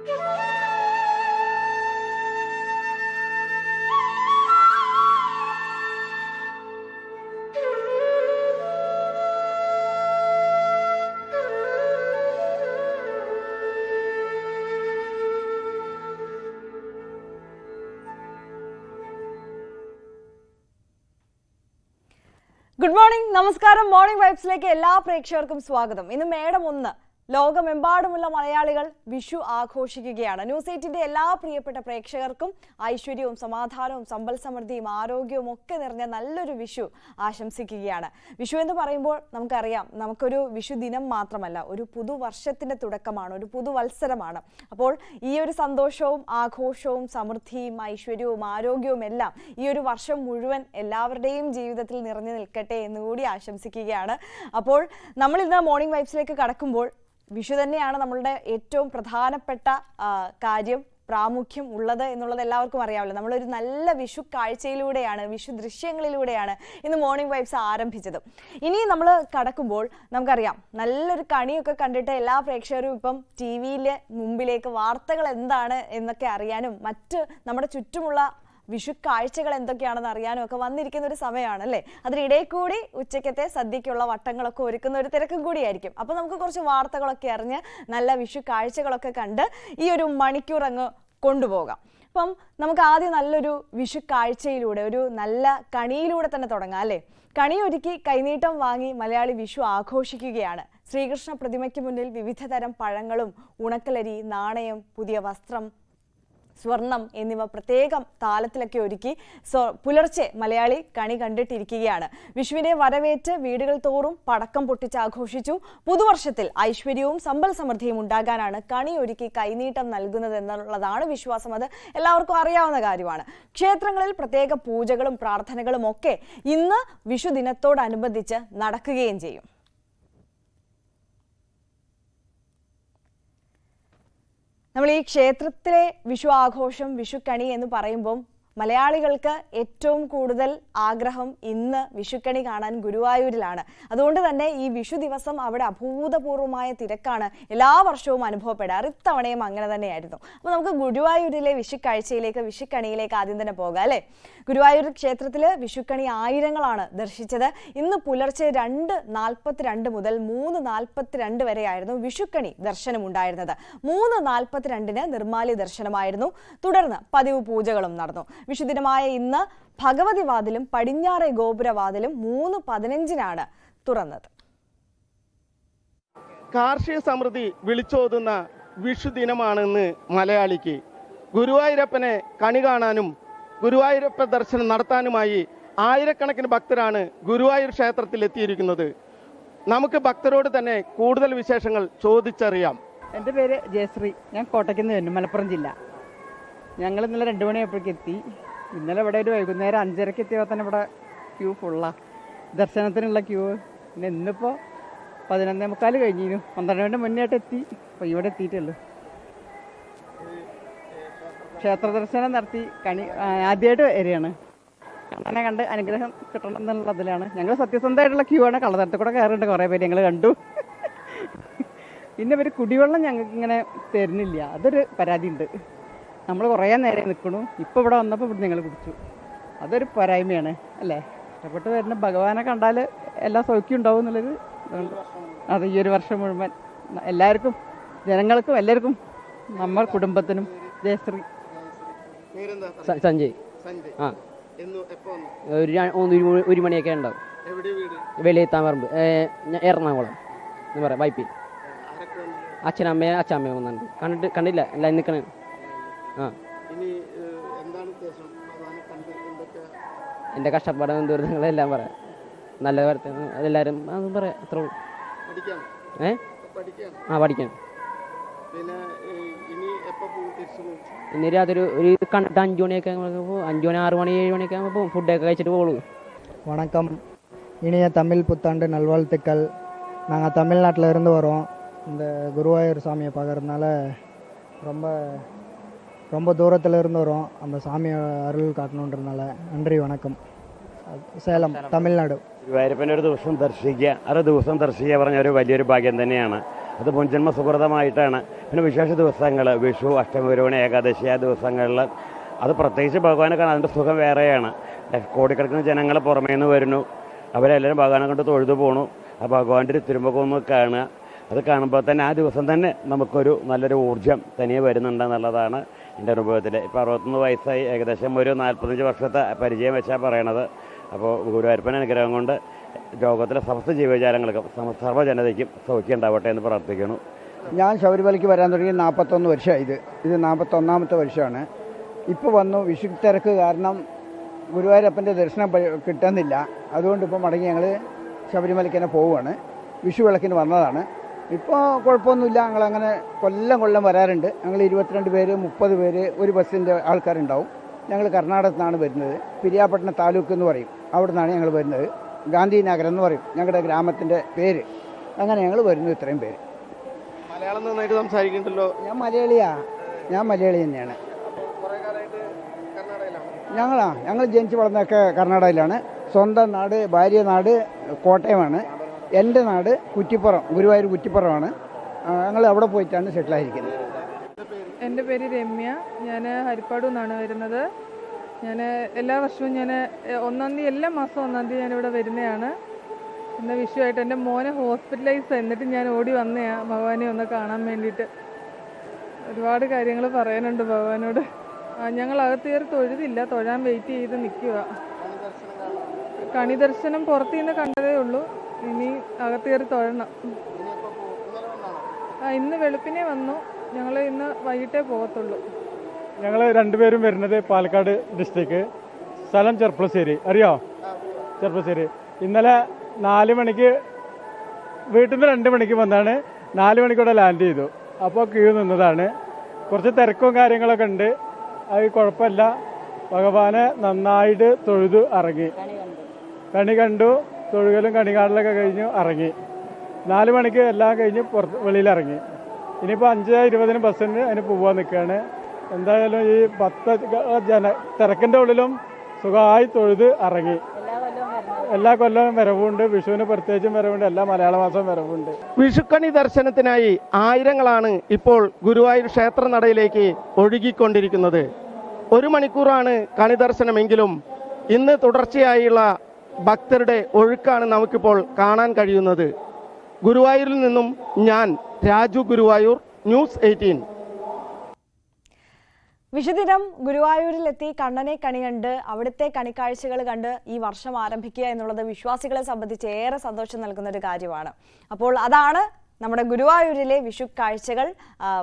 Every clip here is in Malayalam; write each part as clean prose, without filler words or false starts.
ഗുഡ് മോർണിംഗ്, നമസ്കാരം. മോർണിംഗ് വൈബ്സിലേക്ക് എല്ലാ പ്രേക്ഷകർക്കും സ്വാഗതം. ഇന്ന് മേടം 1. ലോകമെമ്പാടുമുള്ള മലയാളികൾ വിഷു ആഘോഷിക്കുകയാണ്. ന്യൂസ് 8ന്റെ എല്ലാ പ്രിയപ്പെട്ട പ്രേക്ഷകർക്കും ഐശ്വര്യവും സമാധാനവും സമ്പൽ സമൃദ്ധിയും ആരോഗ്യവും ഒക്കെ നിറഞ്ഞ നല്ലൊരു വിഷു ആശംസിക്കുകയാണ്. വിഷു എന്ന് പറയുമ്പോൾ നമുക്കറിയാം, നമുക്കൊരു വിഷു ദിനം മാത്രമല്ല, ഒരു പുതുവർഷത്തിന്റെ തുടക്കമാണ്, ഒരു പുതുവത്സരമാണ്. അപ്പോൾ ഈ ഒരു സന്തോഷവും ആഘോഷവും സമൃദ്ധിയും ഐശ്വര്യവും ആരോഗ്യവും എല്ലാം ഈ ഒരു വർഷം മുഴുവൻ എല്ലാവരുടെയും ജീവിതത്തിൽ നിറഞ്ഞു നിൽക്കട്ടെ എന്നുകൂടി ആശംസിക്കുകയാണ്. അപ്പോൾ നമ്മൾ ഇന്ന് മോർണിംഗ് വൈബ്സിലേക്ക് കടക്കുമ്പോൾ വിഷു തന്നെയാണ് നമ്മളുടെ ഏറ്റവും പ്രധാനപ്പെട്ട കാര്യം, പ്രാമുഖ്യം ഉള്ളത് എന്നുള്ളത് എല്ലാവർക്കും അറിയാമല്ലോ. നമ്മളൊരു നല്ല വിഷു കാഴ്ചയിലൂടെയാണ്, വിഷു ദൃശ്യങ്ങളിലൂടെയാണ് ഇന്ന് മോർണിംഗ് വൈബ്സ് ആരംഭിച്ചത്. ഇനി നമ്മൾ കടക്കുമ്പോൾ നമുക്കറിയാം, നല്ലൊരു കണിയൊക്കെ കണ്ടിട്ട് എല്ലാ പ്രേക്ഷകരും ഇപ്പം ടി വിയിലെ മുമ്പിലേക്ക് വാർത്തകൾ എന്താണ് എന്നൊക്കെ അറിയാനും മറ്റ് നമ്മുടെ ചുറ്റുമുള്ള വിഷു കാഴ്ചകൾ എന്തൊക്കെയാണെന്ന് അറിയാനും ഒക്കെ വന്നിരിക്കുന്ന ഒരു സമയമാണ് അല്ലേ. അതിനിടയിൽ കൂടി ഉച്ചക്കത്തെ സദ്യക്കുള്ള വട്ടങ്ങളൊക്കെ ഒരുക്കുന്ന ഒരു തിരക്കും കൂടിയായിരിക്കും. അപ്പോൾ നമുക്ക് കുറച്ച് വാർത്തകളൊക്കെ അറിഞ്ഞ് നല്ല വിഷു കാഴ്ചകളൊക്കെ കണ്ട് ഈ ഒരു മണിക്കൂർ അങ്ങ് കൊണ്ടുപോകാം. അപ്പം നമുക്ക് ആദ്യം നല്ലൊരു വിഷു കാഴ്ചയിലൂടെ, ഒരു നല്ല കണിയിലൂടെ തന്നെ തുടങ്ങാം അല്ലേ. കണിയൊരുക്കി കൈനീട്ടം വാങ്ങി മലയാളി വിഷു ആഘോഷിക്കുകയാണ്. ശ്രീകൃഷ്ണ പ്രതിമയ്ക്ക് മുന്നിൽ വിവിധ തരം പഴങ്ങളും ഉണക്കലരി, നാണയം, പുതിയ വസ്ത്രം, സ്വർണം എന്നിവ പ്രത്യേകം താലത്തിലൊക്കെ ഒരുക്കി പുലർച്ചെ മലയാളി കണി കണ്ടിട്ടിരിക്കുകയാണ്. വിഷുവിനെ വരവേറ്റ് വീടുകൾ തോറും പടക്കം പൊട്ടിച്ചാഘോഷിച്ചു. പുതുവർഷത്തിൽ ഐശ്വര്യവും സമ്പൽ സമൃദ്ധിയും ഉണ്ടാകാനാണ് കണി ഒരുക്കി കൈനീട്ടം നൽകുന്നത് എന്നുള്ളതാണ് വിശ്വാസം. അത് എല്ലാവർക്കും അറിയാവുന്ന കാര്യമാണ്. ക്ഷേത്രങ്ങളിൽ പ്രത്യേക പൂജകളും പ്രാർത്ഥനകളും ഒക്കെ ഇന്ന് വിഷു ദിനത്തോടനുബന്ധിച്ച് നടക്കുകയും ചെയ്യും. നമ്മൾ ഈ ക്ഷേത്രത്തിലെ വിഷു ആഘോഷം, വിഷുക്കണി എന്ന് പറയുമ്പോൾ മലയാളികൾക്ക് ഏറ്റവും കൂടുതൽ ആഗ്രഹം ഇന്ന് വിഷുക്കണി കാണാൻ ഗുരുവായൂരിലാണ്. അതുകൊണ്ട് തന്നെ ഈ വിഷു ദിവസം അവിടെ അഭൂതപൂർവമായ തിരക്കാണ് എല്ലാ വർഷവും അനുഭവപ്പെടാറ്. ഇത്തവണയും അങ്ങനെ തന്നെയായിരുന്നു. അപ്പോൾ നമുക്ക് ഗുരുവായൂരിലെ വിഷുക്കാഴ്ചയിലേക്ക്, വിഷുക്കണിയിലേക്ക് ആദ്യം തന്നെ പോകാം അല്ലേ. ഗുരുവായൂർ ക്ഷേത്രത്തിൽ വിഷുക്കണി ആയിരങ്ങളാണ് ദർശിച്ചത്. ഇന്ന് പുലർച്ചെ 2:42 മുതൽ 3:42 വരെയായിരുന്നു വിഷുക്കണി ദർശനമുണ്ടായിരുന്നത്. 3:42 നിർമ്മാല്യ ദർശനമായിരുന്നു. തുടർന്ന് പതിവ് പൂജകളും നടന്നു. വിഷുദിനമായ ഇന്ന് ഭഗവതി വാതിലും പടിഞ്ഞാറെ ഗോപുരവാതിലും 3:15 തുറന്നത്. കാർഷിക സമൃദ്ധി വിളിച്ചോതുന്ന വിഷുദിനമാണെന്ന് മലയാളിക്ക്. ഗുരുവായൂരപ്പനെ കണി കാണാനും ഗുരുവായൂരപ്പ ദർശനം നടത്താനുമായി ആയിരക്കണക്കിന് ഭക്തരാണ് ഗുരുവായൂർ ക്ഷേത്രത്തിൽ എത്തിയിരിക്കുന്നത്. നമുക്ക് ഭക്തരോട് തന്നെ കൂടുതൽ വിശേഷങ്ങൾ ചോദിച്ചറിയാം. എൻ്റെ പേര് ജയശ്രീ. ഞാൻ കോട്ടയ്ക്ക് നിന്ന് വരുന്നു, മലപ്പുറം ജില്ല. ഞങ്ങൾ ഇന്നലെ 2 മണിയായപ്പോഴേക്ക് എത്തി. ഇന്നലെ ഇവിടെ ഒരു വൈകുന്നേരം 5:30 എത്തിയപ്പോൾ തന്നെ ഇവിടെ ക്യൂ ഫുള്ളാണ്, ദർശനത്തിനുള്ള ക്യൂ. പിന്നെ ഇന്നിപ്പോൾ 11:45 കഴിഞ്ഞിരുന്നു. 12 മുന്നേ ആയിട്ട് എത്തി. അപ്പോൾ ഇവിടെ എത്തിയിട്ടുള്ളൂ. ക്ഷേത്ര ദർശനം നടത്തി കണി ആദ്യമായിട്ട് വരികയാണ്. കണ്ണനെ കണ്ട് അനുഗ്രഹം കിട്ടണം എന്നുള്ളതിലാണ് ഞങ്ങൾ. സത്യസന്ധമായിട്ടുള്ള ക്യൂ ആണ്. കള്ളത്തരത്തിൽ കൂടെ കയറുന്നുണ്ട് കുറേ പേര്, ഞങ്ങൾ കണ്ടു. പിന്നെ ഇവർ കുടിവെള്ളം ഞങ്ങൾക്ക് ഇങ്ങനെ തരുന്നില്ല, അതൊരു പരാതി ഉണ്ട്. നമ്മൾ കുറേ നേരം നിൽക്കണു. ഇപ്പോൾ ഇവിടെ വന്നപ്പോൾ ഇവിടെ ഞങ്ങൾ കുടിച്ചു. അതൊരു പോരായ്മയാണ് അല്ലേ. ഇഷ്ടപ്പെട്ട് വരുന്ന ഭഗവാനെ കണ്ടാൽ എല്ലാ സൗഖ്യം ഉണ്ടാവും എന്നുള്ളൊരു അത് ഈ ഒരു വർഷം മുഴുവൻ എല്ലാവർക്കും, ജനങ്ങൾക്കും എല്ലാവർക്കും, നമ്മൾ കുടുംബത്തിനും. ജയശ്രീ. സഞ്ജയ്. ആ, 1 മണിയൊക്കെ ഉണ്ടാവും. വെളിയെത്താൻ പറമ്പ്, എറണാകുളം എന്ന് പറയാം, വൈപ്പിൽ. അച്ഛനമ്മയും അച്ഛമ്മയും വന്നിട്ടുണ്ട്. കണ്ടില്ല, എല്ലാം നിൽക്കണേ. ആ, എൻ്റെ കഷ്ടപ്പാടും ദുരിതങ്ങളെല്ലാം പറയാം. നല്ല എല്ലാവരും അതും പറയാം. അത്ര പഠിക്കണം. ഇനി രാത്രി ഒരു കണ്ടിട്ട് 5 മണിയൊക്കെ 5 മണി 6 മണി 7 മണിയൊക്കെ ആകുമ്പോൾ പോകും. ഫുഡൊക്കെ കഴിച്ചിട്ട് പോകുള്ളൂ. வணக்கம், இனிய தமிழ் புத்தாண்டு நல்வாழ்த்துக்கள். நாங்கள் தமிழ்நாட்டில் இருந்து வரோம். இந்த குருவாயூர் சாமியை பார்க்கறதுனால ரொம்ப ரொம்ப தூரத்தில் இருந்து வரோம். அந்த சாமி அருள் காட்டணுன்றதுனால நன்றி, வணக்கம். സേലം, തമിഴ്നാട്. ഗുരുവായൂരപ്പനെ ഒരു ദിവസം ദർശിക്കുക, 6 ദിവസം ദർശിക്കുക പറഞ്ഞ ഒരു വലിയൊരു ഭാഗ്യം തന്നെയാണ്. അത് മുൻജന്മ സുഹൃതമായിട്ടാണ്. പിന്നെ വിശേഷ ദിവസങ്ങൾ, വിഷു, അഷ്ടമി, രോഹിണി, ഏകാദശി ആ ദിവസങ്ങളിൽ അത് പ്രത്യേകിച്ച് ഭഗവാനെ കാണാൻ അതിൻ്റെ സുഖം വേറെയാണ്. കോടിക്കണക്കിന് ജനങ്ങൾ പുറമേ നിന്ന് വരുന്നു, അവരെല്ലാവരും ഭഗവാനെ കൊണ്ട് തൊഴുതു പോണു. ആ ഭഗവാന്റെ ഒരു തിരുമുഖം ഒന്ന് കാണുക, അത് കാണുമ്പോൾ തന്നെ ആ ദിവസം തന്നെ നമുക്കൊരു നല്ലൊരു ഊർജ്ജം തനിയെ വരുന്നുണ്ടെന്നുള്ളതാണ് എൻ്റെ അനുഭവത്തിൽ. ഇപ്പോൾ 61 വയസ്സായി, ഏകദേശം ഒരു 45 വർഷത്തെ പരിചയം വെച്ചാൽ പറയണത്. അപ്പോൾ ഗുരുവായൂരപ്പൻ അനുഗ്രഹം കൊണ്ട് ലോകത്തിലെ സമസ്ത ജീവജാലങ്ങൾക്കും സർവ്വജനതയ്ക്കും സൗഖ്യം ഉണ്ടാവട്ടെ എന്ന് പ്രാർത്ഥിക്കുന്നു. ഞാൻ ശബരിമലയ്ക്ക് വരാൻ തുടങ്ങി 41 വർഷമായി. ഇത് 41ാമത്തെ വർഷമാണ്. ഇപ്പോൾ വന്നു. വിഷു തിരക്ക് കാരണം ഗുരുവായൂരപ്പൻ്റെ ദർശനം കിട്ടുന്നില്ല. അതുകൊണ്ട് ഇപ്പോൾ മടങ്ങി ഞങ്ങൾ ശബരിമലയ്ക്ക് തന്നെ പോവുകയാണ്. വിഷു വിളക്കിന് വന്നതാണ്. ഇപ്പോൾ കുഴപ്പമൊന്നുമില്ല. ഞങ്ങളങ്ങനെ കൊല്ലം വരാറുണ്ട്. ഞങ്ങൾ 22 പേര് 30 പേര് ഒരു ബസ്സിൻ്റെ ആൾക്കാരുണ്ടാവും. ഞങ്ങൾ കർണാടകത്തിൽ നിന്നാണ് വരുന്നത്. പിരിയാപട്ടണം താലൂക്ക് എന്ന് പറയും, അവിടെ നിന്നാണ് ഞങ്ങൾ വരുന്നത്. ഗാന്ധിനഗരം എന്ന് പറയും ഞങ്ങളുടെ ഗ്രാമത്തിൻ്റെ പേര്. അങ്ങനെ ഞങ്ങൾ വരുന്നു, ഇത്രയും പേര്. മലയാളം നന്നായിട്ട് സംസാരിക്കുന്നുണ്ടല്ലോ. ഞാൻ മലയാളി തന്നെയാണ്. ഞങ്ങൾ ജനിച്ച് വളർന്നതൊക്കെ കർണാടകയിലാണ്. സ്വന്തം നാട്, ഭാര്യ നാട് കോട്ടയമാണ്. എൻ്റെ നാട് കുറ്റിപ്പുറം, ഗുരുവായൂർ കുറ്റിപ്പുറമാണ്. ഞങ്ങൾ അവിടെ പോയിട്ടാണ് സെറ്റിലായിരിക്കുന്നത്. എൻ്റെ പേര് രമ്യ. ഞാൻ ഹരിപ്പാട് നിന്നാണ് വരുന്നത്. ഞാൻ എല്ലാ വർഷവും ഞാൻ 1-ാം തീയതി, എല്ലാ മാസവും 1-ാം തീയതി ഞാനിവിടെ വരുന്നതാണ്. ഇന്ന് വിഷുവായിട്ട് എൻ്റെ മോനെ ഹോസ്പിറ്റലൈസ്, എന്നിട്ട് ഞാൻ ഓടി വന്നതാണ് ഭഗവാനെ ഒന്ന് കാണാൻ വേണ്ടിയിട്ട്. ഒരുപാട് കാര്യങ്ങൾ പറയാനുണ്ട് ഭഗവാനോട്. ഞങ്ങൾ അകത്ത് കയറി തൊഴുതില്ല, തൊഴാൻ വെയിറ്റ് ചെയ്ത് നിൽക്കുക. കണി ദർശനം പുറത്തു നിന്ന് കണ്ടതേ ഉള്ളൂ. ഇനി അകത്ത് കയറി തൊഴണം. ഇന്ന് വെളുപ്പിനെ വന്നു. ഞങ്ങൾ ഇന്ന് വൈകിട്ടേ പോകത്തുള്ളൂ. ഞങ്ങൾ രണ്ടുപേരും വരുന്നത് പാലക്കാട് ഡിസ്ട്രിക്ട്, സ്ഥലം ചെർപ്പളശ്ശേരി. അറിയോ? ചെർപ്പളശ്ശേരി. ഇന്നലെ 4 മണിക്ക് വീട്ടിൽ നിന്ന് 2 മണിക്ക് വന്നാണ്. 4 മണിക്കൂടെ ലാൻഡ് ചെയ്തു. അപ്പോൾ ക്യൂ നിന്നതാണ്. കുറച്ച് തിരക്കും കാര്യങ്ങളൊക്കെ ഉണ്ട്. അത് കുഴപ്പമില്ല. ഭഗവാനെ നന്നായിട്ട് തൊഴുതു ഇറങ്ങി. കണി കണ്ടു. തൊഴുകലും കണികാടലൊക്കെ കഴിഞ്ഞു ഇറങ്ങി. 4 മണിക്ക് എല്ലാം കഴിഞ്ഞ് വെളിയിലിറങ്ങി. ഇനിയിപ്പോൾ 5:20 ബസ്സിന് അതിന് പോകാൻ നിൽക്കുകയാണ്. എന്തായാലും ഈ 10 തിരക്കിൻ്റെ ഉള്ളിലും സുഖമായി തൊഴുത് ഇറങ്ങി. എല്ലാ കൊല്ലവും വരവുണ്ട്. വിഷുവിന് പ്രത്യേകിച്ചും വരവുണ്ട്. എല്ലാ മലയാള മാസവും വരവുണ്ട്. വിഷുക്കണി ദർശനത്തിനായി ആയിരങ്ങളാണ് ഇപ്പോൾ ഗുരുവായൂർ ക്ഷേത്ര നടയിലേക്ക് ഒഴുകിക്കൊണ്ടിരിക്കുന്നത്. 1 മണിക്കൂറാണ് കണി ദർശനമെങ്കിലും ഇന്ന് തുടർച്ചയായുള്ള ഭക്തരുടെ ഒഴുക്കാണ് നമുക്കിപ്പോൾ കാണാൻ കഴിയുന്നത്. ഗുരുവായൂരിൽ നിന്നും ഞാൻ രാജു ഗുരുവായൂർ, ന്യൂസ് 18. വിഷുദിനം ഗുരുവായൂരിലെത്തി കണ്ണനെ കണി കണ്ട് അവിടുത്തെ കണിക്കാഴ്ചകൾ കണ്ട് ഈ വർഷം ആരംഭിക്കുക എന്നുള്ളത് വിശ്വാസികളെ സംബന്ധിച്ച് ഏറെ സന്തോഷം നൽകുന്ന ഒരു കാര്യമാണ്. അപ്പോൾ അതാണ് നമ്മുടെ ഗുരുവായൂരിലെ വിഷു കാഴ്ചകൾ.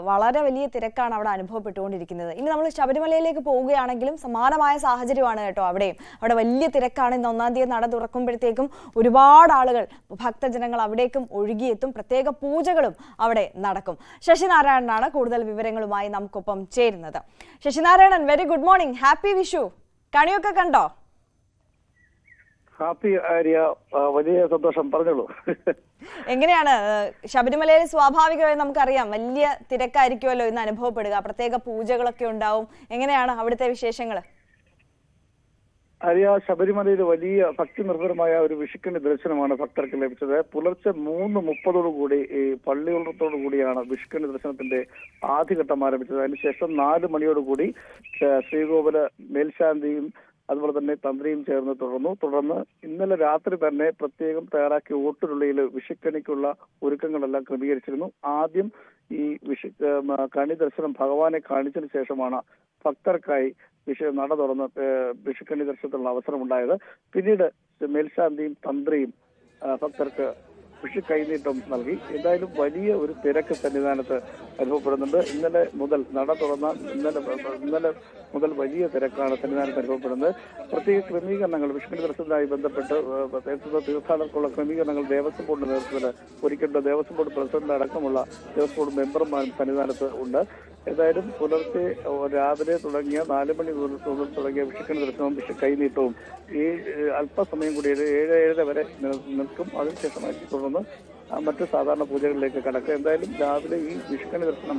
വളരെ വലിയ തിരക്കാണ് അവിടെ അനുഭവപ്പെട്ടുകൊണ്ടിരിക്കുന്നത്. ഇനി നമ്മൾ ശബരിമലയിലേക്ക് പോവുകയാണെങ്കിലും സമാനമായ സാഹചര്യമാണ് കേട്ടോ. അവിടെ വലിയ തിരക്കാണ്. ഇന്ന് 1-ാം തീയതി നട തുറക്കുമ്പോഴത്തേക്കും ഒരുപാട് ആളുകൾ, ഭക്തജനങ്ങൾ അവിടേക്കും ഒഴുകിയെത്തും. പ്രത്യേക പൂജകളും അവിടെ നടക്കും. ശശിനാരായണനാണ് കൂടുതൽ വിവരങ്ങളുമായി നമുക്കൊപ്പം ചേരുന്നത്. Shashinarayanan, very good morning, happy Vishu. കണിയൊക്കെ കണ്ടോ? ഹാപ്പി ആര്യ, വലിയ സന്തോഷം, പറഞ്ഞോളൂ. എങ്ങനെയാണ് ശബരിമലയിൽ? സ്വാഭാവികമായി നമുക്കറിയാം വലിയ തിരക്കായിരിക്കുമല്ലോ ഇന്ന് അനുഭവപ്പെടുക. പ്രത്യേക പൂജകളൊക്കെ ഉണ്ടാവും. എങ്ങനെയാണ് അവിടുത്തെ വിശേഷങ്ങൾ? ആര്യ, ശബരിമലയിൽ വലിയ ഭക്തി നിർഭരമായ ഒരു വിഷുക്കണി ദർശനമാണ് ഭക്തർക്ക് ലഭിച്ചത്. പുലർച്ചെ 3:30 ഈ പള്ളിയുള്ളത്തോടു കൂടിയാണ് വിഷുക്കണി ദർശനത്തിന്റെ ആദ്യഘട്ടം ആരംഭിച്ചത്. അതിനുശേഷം 4 മണിയോടുകൂടി ശ്രീകോവില മേൽശാന്തിയും അതുപോലെ തന്നെ തന്ത്രിയും ചേർന്ന് തുടർന്ന് ഇന്നലെ രാത്രി തന്നെ പ്രത്യേകം തയ്യാറാക്കിയ ഓട്ടുരുളിയിൽ വിഷുക്കണിക്കുള്ള ഒരുക്കങ്ങളെല്ലാം ക്രമീകരിച്ചിരുന്നു. ആദ്യം ഈ കണി ദർശനം ഭഗവാനെ കാണിച്ചതിന് ശേഷമാണ് ഭക്തർക്കായി നട തുറന്ന് വിഷുക്കണി ദർശനത്തിനുള്ള അവസരമുണ്ടായത്. പിന്നീട് മേൽശാന്തിയും തന്ത്രിയും ഭക്തർക്ക് വിഷു കൈനീട്ടം നൽകി. എന്തായാലും വലിയ ഒരു തിരക്ക് സന്നിധാനത്ത് അനുഭവപ്പെടുന്നുണ്ട്. ഇന്നലെ മുതൽ നട തുറന്ന ഇന്നലെ മുതൽ വലിയ തിരക്കാണ് സന്നിധാനത്ത് അനുഭവപ്പെടുന്നത്. പ്രത്യേക ക്രമീകരണങ്ങൾ വിഷുക്കണി ദർശനവുമായി ബന്ധപ്പെട്ട് തീർത്ഥാടകർക്കുള്ള ക്രമീകരണങ്ങൾ ദേവസ്വം ബോർഡിന്റെ നേതൃത്വത്തിൽ ഒരുക്കിയിട്ട് ദേവസ്വം ബോർഡ് പ്രസിഡന്റ് അടക്കമുള്ള ദേവസ്വം ബോർഡ് മെമ്പർമാരും സന്നിധാനത്ത് ഉണ്ട്. ഏതായാലും പുലർച്ചെ രാവിലെ തുടങ്ങിയ 4 മണി മുതൽ തുടങ്ങിയ വിഷുക്കണി ദർശനവും വിഷു കൈനീട്ടവും ഈ അല്പസമയം കൂടി 7-7:30 വരെ നിൽക്കും. അതിനുശേഷമായി തുടർന്ന് മറ്റ് സാധാരണ പൂജകളിലേക്ക് കടക്കുക. എന്തായാലും രാവിലെ ഈ വിഷുക്കണി ദർശനം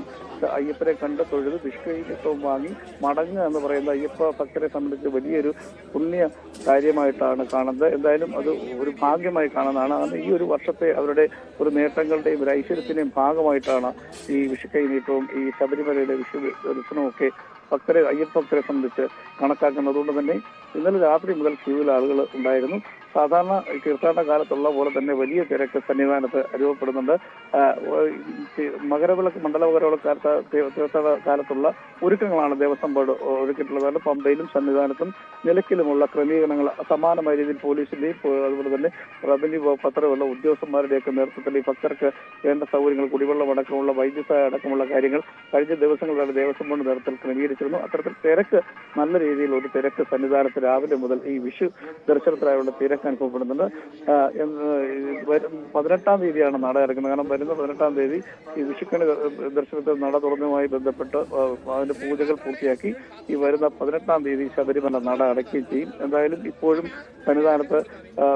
അയ്യപ്പനെ കണ്ട് തൊഴുത് വിഷുക്കൈനീട്ടവും വാങ്ങി മടങ്ങുക എന്ന് പറയുന്ന അയ്യപ്പ ഭക്തരെ സംബന്ധിച്ച് വലിയൊരു പുണ്യ കാര്യമായിട്ടാണ് കാണുന്നത്. എന്തായാലും അത് ഒരു ഭാഗ്യമായി കാണുന്നതാണ്. കാരണം ഈ ഒരു വർഷത്തെ അവരുടെ ഒരു നേട്ടങ്ങളുടെയും ഒരു ഐശ്വര്യത്തിന്റെയും ഭാഗമായിട്ടാണ് ഈ വിഷുക്കൈനീട്ടവും ഈ ശബരിമലയിലെ വിഷു ദർശനവും ഒക്കെ അയ്യപ്പ ഭക്തരെ സംബന്ധിച്ച് കണക്കാക്കുന്നത്. അതുകൊണ്ട് തന്നെ ഇന്നലെ രാത്രി മുതൽ ക്യൂവിൽ ആളുകൾ ഉണ്ടായിരുന്നു. സാധാരണ തീർത്ഥാടന കാലത്തുള്ള പോലെ തന്നെ വലിയ തിരക്ക് സന്നിധാനത്ത് അനുഭവപ്പെടുന്നുണ്ട്. മകരവിളക്ക് മണ്ഡലമകരവിളക്കാലത്ത് തീർത്ഥാടന കാലത്തുള്ള ഒരുക്കങ്ങളാണ് ദേവസ്വം ബോർഡ് ഒരുക്കിയിട്ടുള്ളത്. പമ്പയിലും സന്നിധാനത്തും നിലയ്ക്കലുമുള്ള ക്രമീകരണങ്ങൾ സമാനമായ രീതിയിൽ പോലീസിന്റെയും അതുപോലെ തന്നെ റവന്യൂ വകുപ്പ് അത്തരമുള്ള ഉദ്യോഗസ്ഥന്മാരുടെയൊക്കെ നേതൃത്വത്തിൽ ഈ ഭക്തർക്ക് വേണ്ട സൗകര്യങ്ങൾ, കുടിവെള്ളം അടക്കമുള്ള വൈദ്യസഹായം അടക്കമുള്ള കാര്യങ്ങൾ കഴിഞ്ഞ ദിവസങ്ങളിലാണ് ദേവസ്വം ബോർഡ് നേതൃത്വത്തിൽ ക്രമീകരിച്ചിരുന്നു. അത്തരത്തിൽ തിരക്ക് നല്ല രീതിയിൽ ഒരു തിരക്ക് സന്നിധാനത്ത് രാവിലെ മുതൽ ഈ വിഷു ദർശനത്തിനായുള്ള തിരക്ക് അനുഭവപ്പെടുന്നുണ്ട്. 18-ാം തീയതിയാണ് നട ഇറക്കുന്നത്. കാരണം വരുന്ന 18-ാം തീയതി ഈ വിഷുക്കണി ദർശനത്തിൽ നട തുറന്നതുമായി ബന്ധപ്പെട്ട് അതിന്റെ പൂജകൾ പൂർത്തിയാക്കി ഈ വരുന്ന 18-ാം തീയതി ശബരിമല നട അടയ്ക്കുകയും ചെയ്യും. എന്തായാലും ഇപ്പോഴും സന്നിധാനത്ത്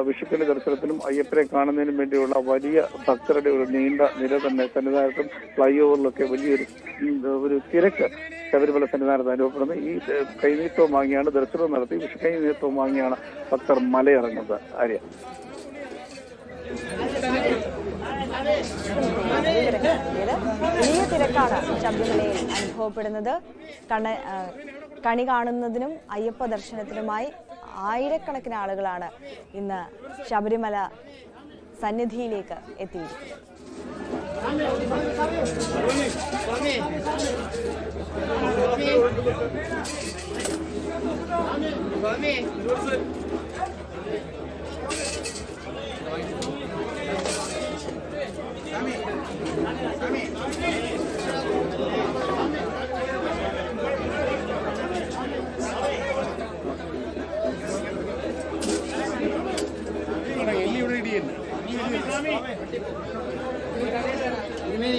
വിഷുക്കണി ദർശനത്തിനും അയ്യപ്പനെ കാണുന്നതിനും വേണ്ടിയുള്ള വലിയ ഭക്തരുടെ ഒരു നീണ്ട നിര തന്നെ സന്നിധാനത്തും ഫ്ലൈ ഓവറിലൊക്കെ വലിയൊരു തിരക്ക് ശബരിമല സന്നിധാനത്ത് അനുഭവപ്പെടുന്നത്. ഈ കൈനീട്ടവും വാങ്ങിയാണ് ദർശനവും നടത്തി വിഷുക്കൈനീട്ടവും വാങ്ങിയാണ് ഭക്തർ മലയിറങ്ങുന്നത്. ആര്യ വലിയ തിരക്കാണ് ശബരിമലയിൽ അനുഭവപ്പെടുന്നത്. കണി കാണുന്നതിനും അയ്യപ്പ ദർശനത്തിനുമായി ആയിരക്കണക്കിന് ആളുകളാണ് ഇന്ന് ശബരിമല സന്നിധിയിലേക്ക് എത്തിയിരിക്കുന്നത്. എಲ್ಲಿ